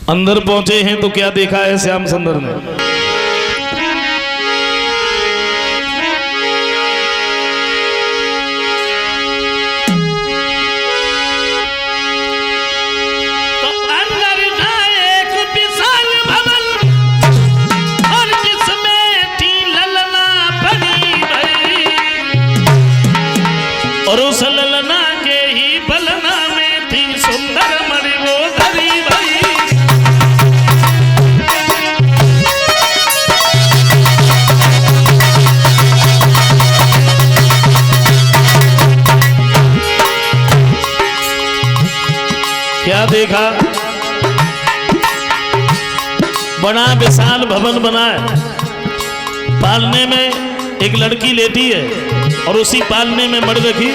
अंदर पहुंचे हैं तो क्या देखा है श्याम सुंदर ने? तो अंदर जाए एक विशाल भवन और जिसमें थी ललना बनी भई, और उस ललना के ही बलना में थी सुंदर मणि वो धरी भई। क्या देखा? बड़ा विशाल भवन बना है, पालने में एक लड़की लेटी है और उसी पालने में मर रखी।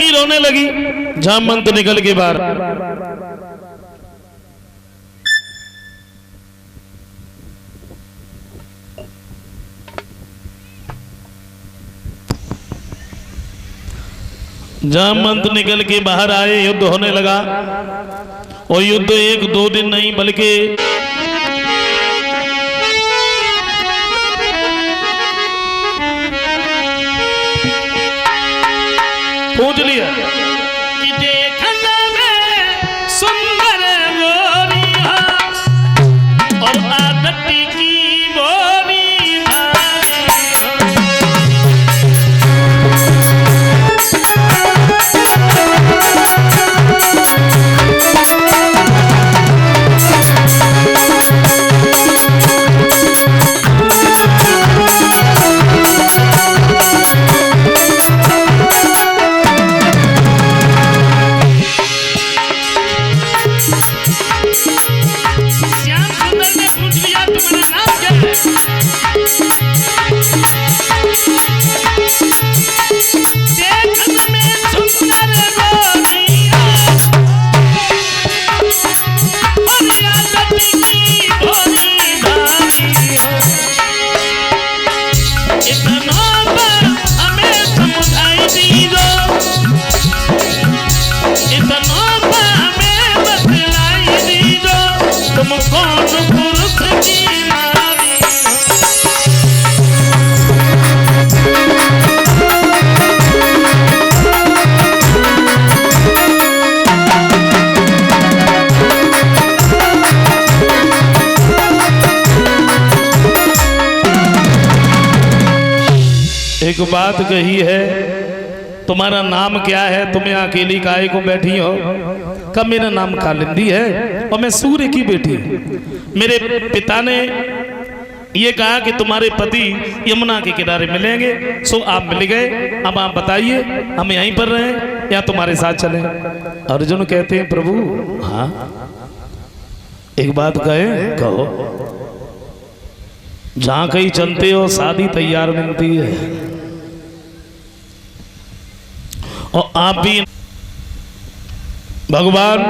रोने लगी जामवंत निकल के बाहर। जामवंत निकल के बाहर आए, युद्ध होने लगा। और युद्ध एक दो दिन नहीं बल्कि पूछ लिया कि देखने में सुंदर गोरिया और आदत की बोली एक बात कही है, तुम्हारा नाम क्या है? तुम्हें अकेली काहे को बैठी हो? कब मेरा नाम कालिंदी है और मैं सूर्य की बेटी। मेरे पिता ने ये कहा कि तुम्हारे पति यमुना के किनारे मिलेंगे, सो आप मिल गए। अब आप बताइए, हम यहीं पर रहें या तुम्हारे साथ चलें? अर्जुन कहते हैं प्रभु हाँ, एक बात कहें? कहो। जहां कहीं चलते हो शादी तैयार मिलती है, और आप भी भगवान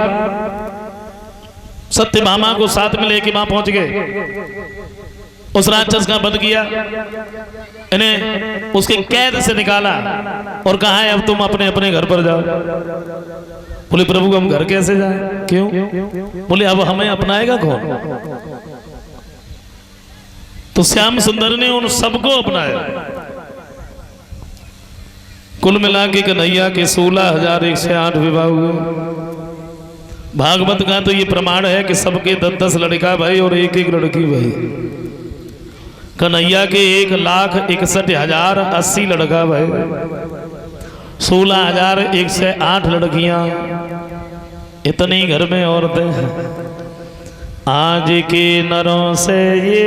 सत्यभामा को साथ में लेके वहां पहुंच गए। उस राक्षस का वध किया, इन्हें उसके कैद से निकाला और कहा है अब तुम अपने अपने घर पर जाओ। बोले प्रभु हम घर कैसे जाएं? क्यों? बोले अब हमें अपनाएगा कौन? तो श्याम सुंदर ने उन सबको अपनाया। कुल मिला के कन्हैया के 16,108 विवाह हुए। भागवत का तो ये प्रमाण है कि सबके 10-10 लड़का भाई और 1-1 लड़की भाई। कन्हैया के 1,61,080 लड़का भाई, 16,108 लड़कियां, इतनी घर में औरतें। आज के नरों से ये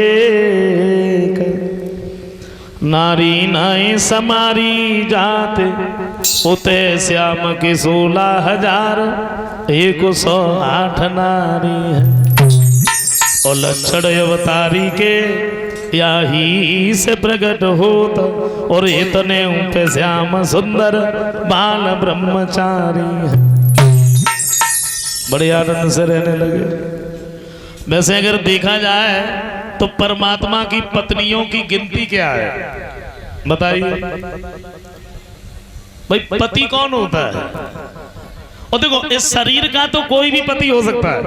नारी नाई समारी जात उते श्याम के 16,108 नारी है। और लक्षण अवतारी के या ही से प्रकट होता और इतने पे श्याम सुंदर बाल ब्रह्मचारी है। बड़े आनंद से रहने लगे। वैसे अगर देखा जाए तो परमात्मा की पत्नियों की गिनती क्या है बताइए भाई। पति कौन होता है? और देखो इस शरीर का तो कोई भी पति हो सकता है,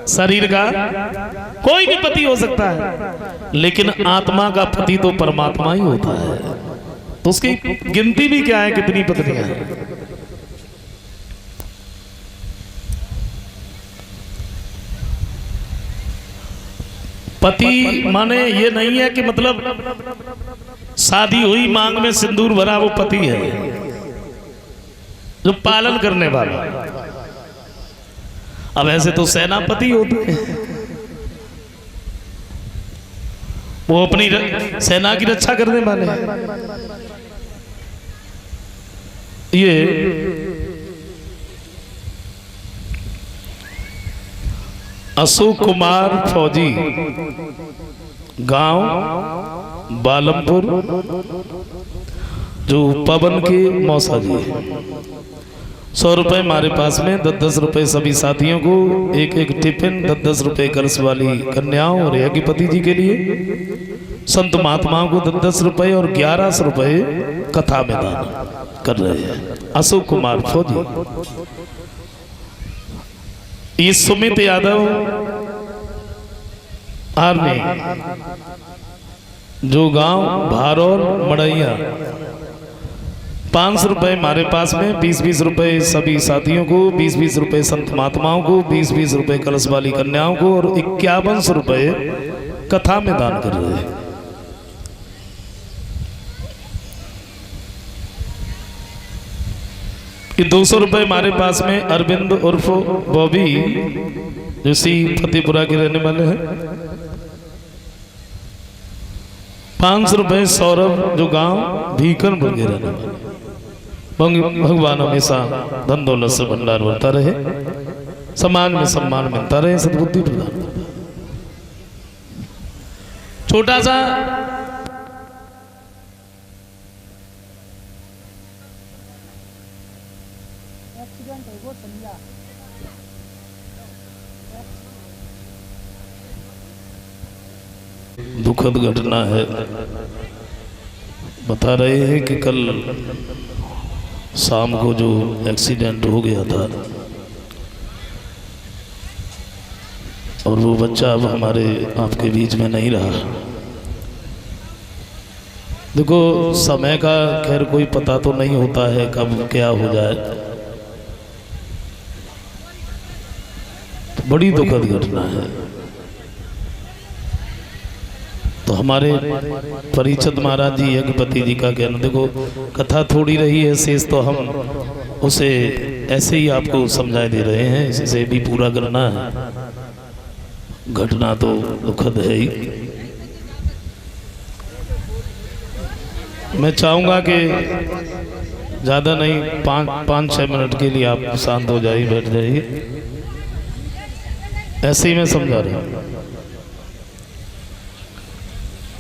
शरीर का कोई भी पति हो सकता है, लेकिन आत्मा का पति तो परमात्मा ही होता है। तो उसकी गिनती भी क्या है, कितनी पत्नियां हैं? पति माने ये नहीं है कि मतलब शादी हुई मांग में सिंदूर भरा वो पति है, जो पालन करने वाला। अब ऐसे तो सेनापति होते हैं, वो अपनी सेना की रक्षा करने वाले हैं। ये अशोक कुमार फौजी, गांव बालमपुर, जो पवन के मौसा जी। 100 रुपए हमारे पास में, 10-10 रुपए सभी साथियों को, एक टिफिन, 10-10 रुपए कर्ज वाली कन्याओं और यज्ञपति जी के लिए, संत महात्माओं को 10-10 रुपए और 1100 रुपए कथा में दान कर रहे हैं। अशोक कुमार फौजी। ये सुमित यादव आर्मी, जो गांव भारोल मड़ैया, 500 रुपए हमारे पास में, 20-20 रुपए सभी साथियों को, 20-20 रुपए संत महात्माओं को, 20-20 रुपए कलश वाली कन्याओं को और 5100 रुपए कथा में दान कर रहे हैं। ये 200 रुपए हमारे पास में अरविंद उर्फ बॉबी, जो सी फतेहपुरा के रहने वाले हैं। 500 रुपए सौरभ, जो गांव भीकनपुर के रहने वाले। भगवान हमेशा धन दौलत से भंडार भरता रहे, समाज में सम्मान मिलता रहे, सद्बुद्धि प्रदान। छोटा सा दुखद घटना है। बता रहे हैं कि कल शाम को जो एक्सीडेंट हो गया था और वो बच्चा अब हमारे आपके बीच में नहीं रहा। देखो समय का खैर कोई पता तो नहीं होता है कब क्या हो जाए, तो बड़ी दुखद घटना है। तो हमारे परिचित महाराज जी यज्ञपति जी का कहना, देखो कथा थोड़ी रही है शेष, तो हम उसे ऐसे ही आपको समझाए दे रहे हैं, इसे भी पूरा करना है। घटना तो दुखद है ही। मैं चाहूँगा कि ज़्यादा नहीं, 5-6 मिनट के लिए आप शांत हो जाइए, बैठ जाइए। ऐसे ही मैं समझा रहा हूँ।